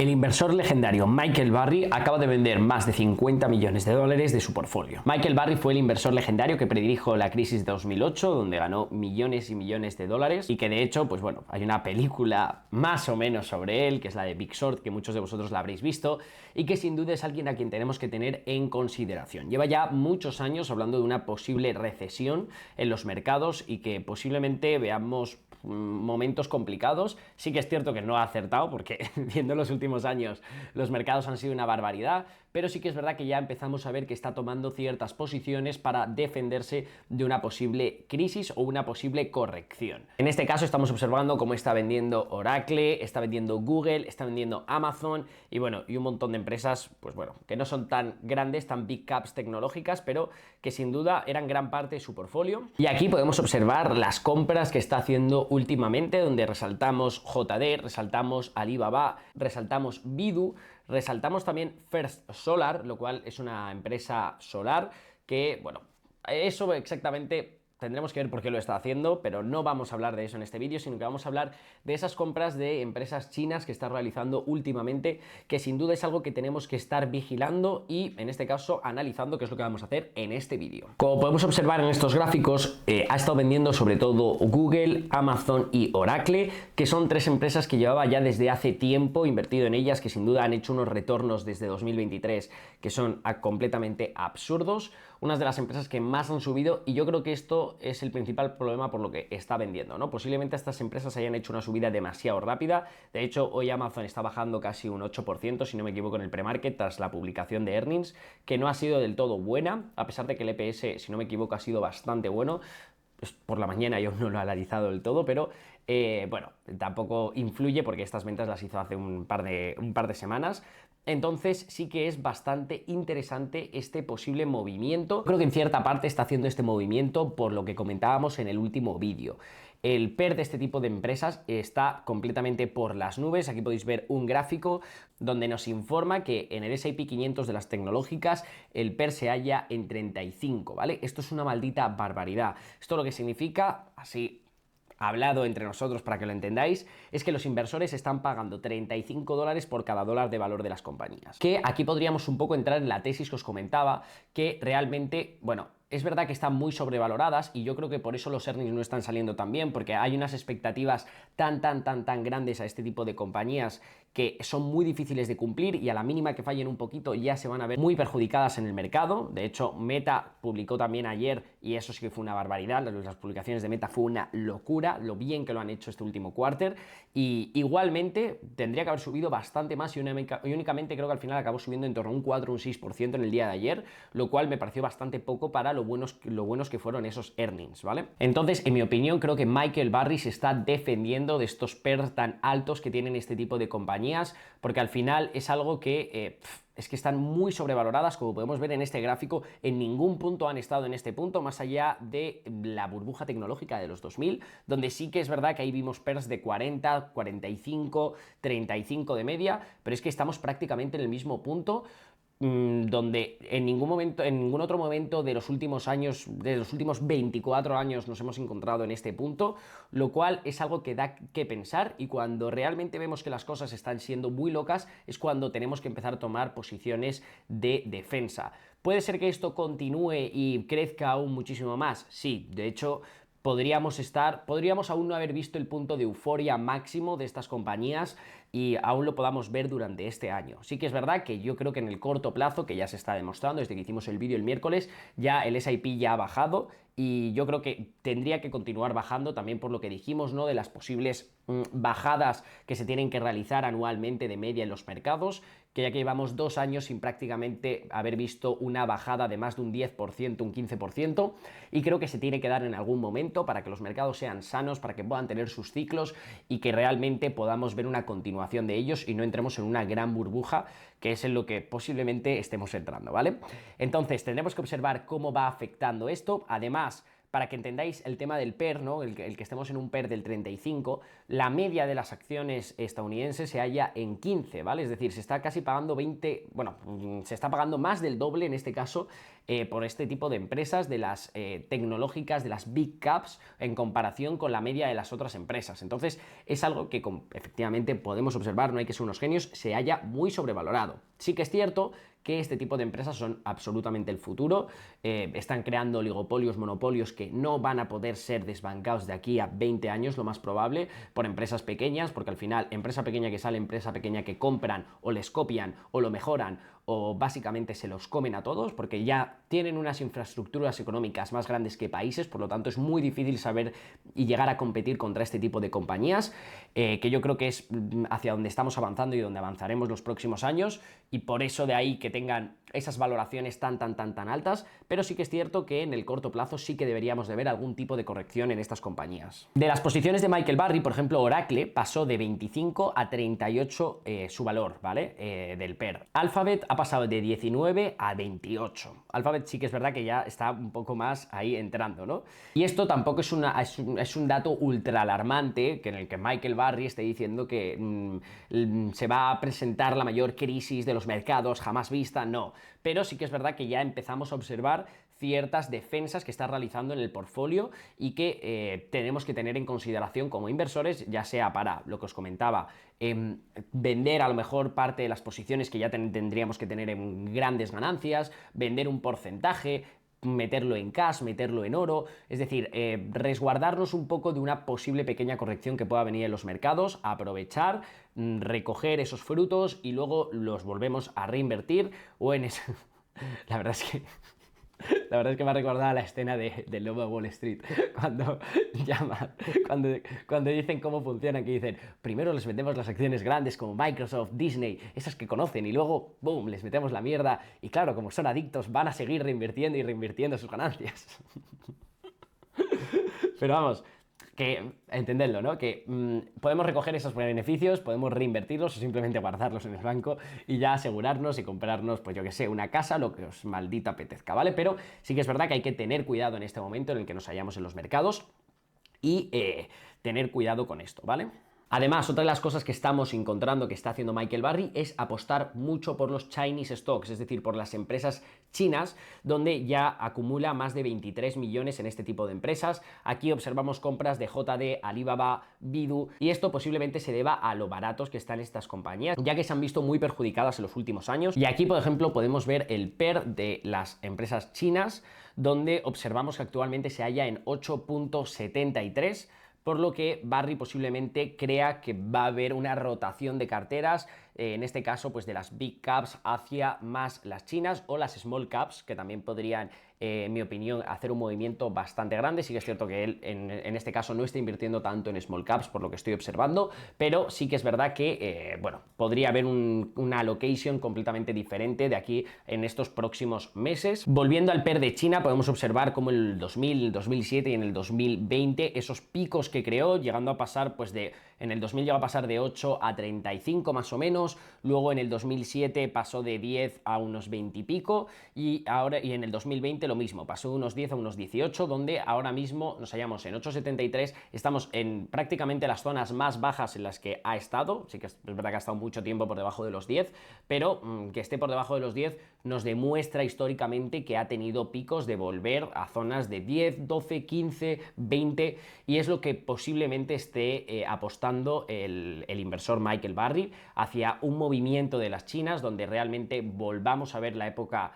El inversor legendario Michael Burry acaba de vender más de 50 millones de dólares de su portfolio. Michael Burry fue el inversor legendario que predijo la crisis de 2008, donde ganó millones y millones de dólares y que de hecho, pues bueno, hay una película más o menos sobre él, que es la de Big Short, que muchos de vosotros la habréis visto y que sin duda es alguien a quien tenemos que tener en consideración. Lleva ya muchos años hablando de una posible recesión en los mercados y que posiblemente veamos momentos complicados. Sí que es cierto que no ha acertado porque viendo los últimos años los mercados han sido una barbaridad, pero sí que es verdad que ya empezamos a ver que está tomando ciertas posiciones para defenderse de una posible crisis o una posible corrección. En este caso estamos observando cómo está vendiendo Oracle, está vendiendo Google, está vendiendo Amazon y bueno, y un montón de empresas, pues bueno, que no son tan grandes, tan big caps tecnológicas, pero que sin duda eran gran parte de su portfolio. Y aquí podemos observar las compras que está haciendo últimamente, donde resaltamos JD, resaltamos Alibaba, resaltamos Baidu, resaltamos también First Solar, lo cual es una empresa solar que, bueno, eso exactamente tendremos que ver por qué lo está haciendo, pero no vamos a hablar de eso en este vídeo, sino que vamos a hablar de esas compras de empresas chinas que está realizando últimamente, que sin duda es algo que tenemos que estar vigilando y, en este caso, analizando, qué es lo que vamos a hacer en este vídeo. Como podemos observar en estos gráficos, ha estado vendiendo sobre todo Google, Amazon y Oracle, que son tres empresas que llevaba ya desde hace tiempo invertido en ellas, que sin duda han hecho unos retornos desde 2023 que son completamente absurdos, unas de las empresas que más han subido, y yo creo que esto es el principal problema por lo que está vendiendo, ¿no? Posiblemente estas empresas hayan hecho una subida demasiado rápida. De hecho, hoy Amazon está bajando casi un 8%, si no me equivoco, en el premarket tras la publicación de earnings, que no ha sido del todo buena, a pesar de que el EPS, si no me equivoco, ha sido bastante bueno. Pues por la mañana yo no lo he analizado del todo, pero bueno, tampoco influye porque estas ventas las hizo hace un par de semanas. Entonces sí que es bastante interesante este posible movimiento. Creo que en cierta parte está haciendo este movimiento por lo que comentábamos en el último vídeo. El PER de este tipo de empresas está completamente por las nubes. Aquí podéis ver un gráfico donde nos informa que en el S&P 500 de las tecnológicas el PER se halla en 35, ¿vale? Esto es una maldita barbaridad. Esto lo que significa, así hablado entre nosotros para que lo entendáis, es que los inversores están pagando 35 dólares por cada dólar de valor de las compañías. Que aquí podríamos un poco entrar en la tesis que os comentaba, que realmente, bueno, es verdad que están muy sobrevaloradas y yo creo que por eso los earnings no están saliendo tan bien, porque hay unas expectativas tan grandes a este tipo de compañías que son muy difíciles de cumplir y a la mínima que fallen un poquito ya se van a ver muy perjudicadas en el mercado. De hecho, Meta publicó también ayer y eso sí que fue una barbaridad. Las publicaciones de Meta fue una locura, lo bien que lo han hecho este último quarter, y igualmente tendría que haber subido bastante más y únicamente creo que al final acabó subiendo en torno a un 4 o un 6% en el día de ayer, lo cual me pareció bastante poco para lo buenos que fueron esos earnings, ¿vale? Entonces, en mi opinión, creo que Michael Burry se está defendiendo de estos PERs tan altos que tienen este tipo de compañías, porque al final es algo que es que están muy sobrevaloradas, como podemos ver en este gráfico. En ningún punto han estado en este punto, más allá de la burbuja tecnológica de los 2000, donde sí que es verdad que ahí vimos PERs de 40, 45, 35 de media, pero es que estamos prácticamente en el mismo punto, donde en ningún otro momento de los últimos años, de los últimos 24 años nos hemos encontrado en este punto, lo cual es algo que da que pensar, y cuando realmente vemos que las cosas están siendo muy locas es cuando tenemos que empezar a tomar posiciones de defensa. ¿Puede ser que esto continúe y crezca aún muchísimo más? Sí, de hecho podríamos aún no haber visto el punto de euforia máximo de estas compañías y aún lo podamos ver durante este año. Sí que es verdad que yo creo que en el corto plazo, que ya se está demostrando desde que hicimos el vídeo el miércoles, ya el S&P ya ha bajado y yo creo que tendría que continuar bajando también por lo que dijimos, ¿no? De las posibles bajadas que se tienen que realizar anualmente de media en los mercados, que ya que llevamos 2 años sin prácticamente haber visto una bajada de más de un 10%, un 15%, y creo que se tiene que dar en algún momento para que los mercados sean sanos, para que puedan tener sus ciclos y que realmente podamos ver una continuación de ellos y no entremos en una gran burbuja, que es en lo que posiblemente estemos entrando, ¿vale? Entonces tendremos que observar cómo va afectando esto. Además, para que entendáis el tema del PER, ¿no? El que estemos en un PER del 35, la media de las acciones estadounidenses se halla en 15, ¿vale? Es decir, se está casi pagando 20, bueno, se está pagando más del doble en este caso por este tipo de empresas, de las tecnológicas, de las big caps, en comparación con la media de las otras empresas. Entonces, es algo que efectivamente podemos observar, no hay que ser unos genios, se halla muy sobrevalorado. Sí que es cierto que este tipo de empresas son absolutamente el futuro, están creando oligopolios, monopolios que no van a poder ser desbancados de aquí a 20 años, lo más probable, por empresas pequeñas, porque al final, empresa pequeña que sale, empresa pequeña que compran o les copian o lo mejoran o básicamente se los comen a todos, porque ya tienen unas infraestructuras económicas más grandes que países, por lo tanto es muy difícil saber y llegar a competir contra este tipo de compañías, que yo creo que es hacia donde estamos avanzando y donde avanzaremos los próximos años, y por eso de ahí que tengan esas valoraciones tan altas, pero sí que es cierto que en el corto plazo sí que deberíamos de ver algún tipo de corrección en estas compañías. De las posiciones de Michael Burry, por ejemplo, Oracle pasó de 25 a 38 su valor, ¿vale? Del PER. Alphabet ha pasado de 19 a 28. Alphabet sí que es verdad que ya está un poco más ahí entrando, ¿no? Y esto tampoco es, es un dato ultra alarmante, que en el que Michael Burry esté diciendo que se va a presentar la mayor crisis de los mercados jamás vista, no. Pero sí que es verdad que ya empezamos a observar ciertas defensas que está realizando en el portfolio y que tenemos que tener en consideración como inversores, ya sea para lo que os comentaba, vender a lo mejor parte de las posiciones que ya tendríamos que tener en grandes ganancias, vender un porcentaje, meterlo en cash, meterlo en oro, es decir, resguardarnos un poco de una posible pequeña corrección que pueda venir en los mercados, aprovechar, recoger esos frutos y luego los volvemos a reinvertir o en eso. La verdad es que la verdad es que me ha recordado la escena del Lobo de Wall Street, cuando llaman, cuando dicen cómo funcionan, que dicen, primero les metemos las acciones grandes como Microsoft, Disney, esas que conocen, y luego, boom, les metemos la mierda, y claro, como son adictos, van a seguir reinvirtiendo y reinvirtiendo sus ganancias. Pero vamos, que entendedlo, ¿no? Que podemos recoger esos beneficios, podemos reinvertirlos o simplemente guardarlos en el banco y ya asegurarnos y comprarnos, pues yo que sé, una casa, lo que os maldita apetezca, ¿vale? Pero sí que es verdad que hay que tener cuidado en este momento en el que nos hallamos en los mercados y tener cuidado con esto, ¿vale? Además, otra de las cosas que estamos encontrando que está haciendo Michael Burry es apostar mucho por los Chinese stocks, es decir, por las empresas chinas, donde ya acumula más de 23 millones en este tipo de empresas. Aquí observamos compras de JD, Alibaba, Baidu, y esto posiblemente se deba a lo baratos que están estas compañías, ya que se han visto muy perjudicadas en los últimos años. Y aquí, por ejemplo, podemos ver el PER de las empresas chinas, donde observamos que actualmente se halla en 8.73, por lo que Burry posiblemente crea que va a haber una rotación de carteras, en este caso pues de las big caps hacia más las chinas o las small caps, que también podrían, en mi opinión, hacer un movimiento bastante grande. Sí que es cierto que él en este caso no está invirtiendo tanto en small caps por lo que estoy observando, pero sí que es verdad que bueno, podría haber una allocation completamente diferente de aquí en estos próximos meses. Volviendo al PER de China, podemos observar cómo en el 2000, el 2007 y en el 2020 esos picos que creó, llegando a pasar pues en el 2000 llegó a pasar de 8 a 35 más o menos, luego en el 2007 pasó de 10 a unos 20 y pico, y en el 2020 lo mismo, pasó de unos 10 a unos 18, donde ahora mismo nos hallamos en 8,73, estamos en prácticamente las zonas más bajas en las que ha estado. Sí que es verdad que ha estado mucho tiempo por debajo de los 10, pero que esté por debajo de los 10 nos demuestra históricamente que ha tenido picos de volver a zonas de 10, 12, 15, 20, y es lo que posiblemente esté apostando el inversor Michael Burry, hacia un movimiento de las chinas donde realmente volvamos a ver la época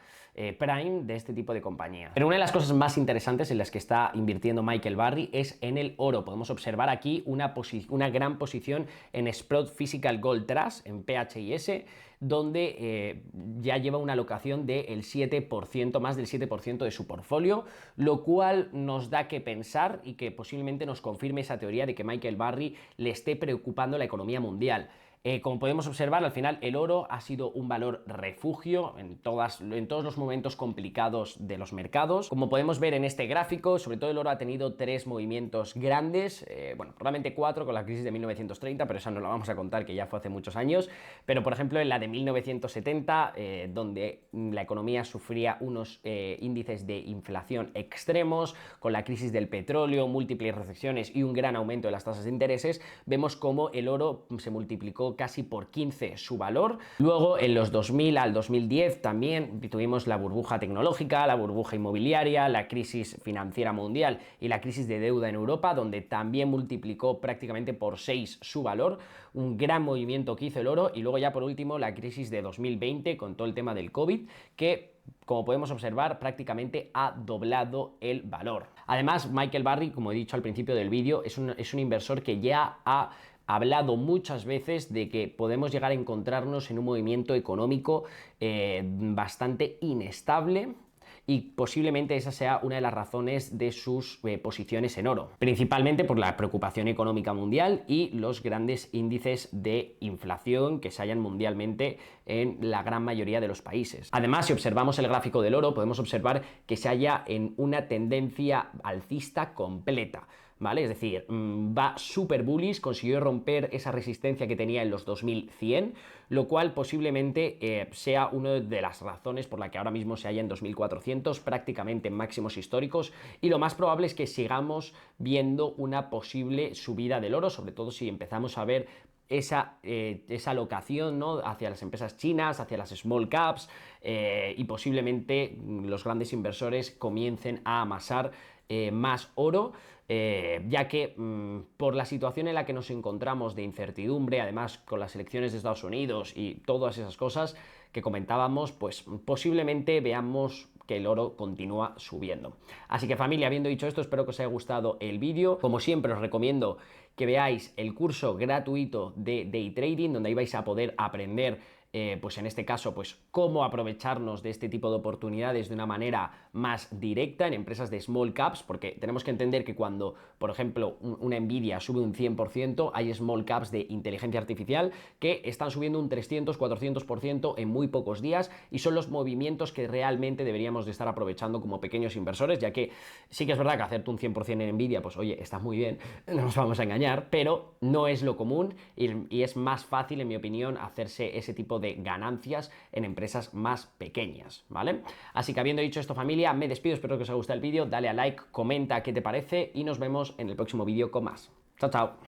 prime de este tipo de compañía. Pero una de las cosas más interesantes en las que está invirtiendo Michael Burry es en el oro. Podemos observar aquí una gran posición en Sprott Physical Gold Trust, en PHIS, donde ya lleva una alocación del 7%, más del 7% de su portfolio, lo cual nos da que pensar y que posiblemente nos confirme esa teoría de que Michael Burry le esté preocupando la economía mundial. Como podemos observar, al final el oro ha sido un valor refugio en todos los momentos complicados de los mercados. Como podemos ver en este gráfico, sobre todo el oro ha tenido tres movimientos grandes, bueno, probablemente cuatro con la crisis de 1930, pero esa no la vamos a contar, que ya fue hace muchos años. Pero por ejemplo en la de 1970, donde la economía sufría unos índices de inflación extremos, con la crisis del petróleo, múltiples recesiones y un gran aumento de las tasas de intereses, vemos cómo el oro se multiplicó casi por 15 su valor. Luego en los 2000 al 2010 también tuvimos la burbuja tecnológica, la burbuja inmobiliaria, la crisis financiera mundial y la crisis de deuda en Europa, donde también multiplicó prácticamente por 6 su valor, un gran movimiento que hizo el oro. Y luego ya por último la crisis de 2020 con todo el tema del COVID, que como podemos observar prácticamente ha doblado el valor. Además, Michael Burry, como he dicho al principio del vídeo, es un inversor que ya ha hablado muchas veces de que podemos llegar a encontrarnos en un movimiento económico bastante inestable, y posiblemente esa sea una de las razones de sus posiciones en oro, principalmente por la preocupación económica mundial y los grandes índices de inflación que se hallan mundialmente en la gran mayoría de los países. Además, si observamos el gráfico del oro, podemos observar que se halla en una tendencia alcista completa, ¿vale? Es decir, va súper bullish, consiguió romper esa resistencia que tenía en los 2100, lo cual posiblemente sea una de las razones por la que ahora mismo se halla en 2400, prácticamente en máximos históricos, y lo más probable es que sigamos viendo una posible subida del oro, sobre todo si empezamos a ver esa alocación, ¿no?, hacia las empresas chinas, hacia las small caps, y posiblemente los grandes inversores comiencen a amasar más oro, ya que por la situación en la que nos encontramos de incertidumbre, además con las elecciones de Estados Unidos y todas esas cosas que comentábamos, pues posiblemente veamos que el oro continúa subiendo. Así que familia, habiendo dicho esto, espero que os haya gustado el vídeo. Como siempre, os recomiendo que veáis el curso gratuito de Day Trading, donde ahí vais a poder aprender pues en este caso, pues cómo aprovecharnos de este tipo de oportunidades de una manera más directa en empresas de small caps, porque tenemos que entender que cuando, por ejemplo, una Nvidia sube un 100%, hay small caps de inteligencia artificial que están subiendo un 300-400% en muy pocos días, y son los movimientos que realmente deberíamos de estar aprovechando como pequeños inversores, ya que sí que es verdad que hacerte un 100% en Nvidia, pues oye, está muy bien, no nos vamos a engañar, pero no es lo común, y es más fácil, en mi opinión, hacerse ese tipo de ganancias en empresas más pequeñas, ¿vale? Así que habiendo dicho esto, familia, me despido, espero que os haya gustado el vídeo, dale a like, comenta qué te parece y nos vemos en el próximo vídeo con más. Chao, chao.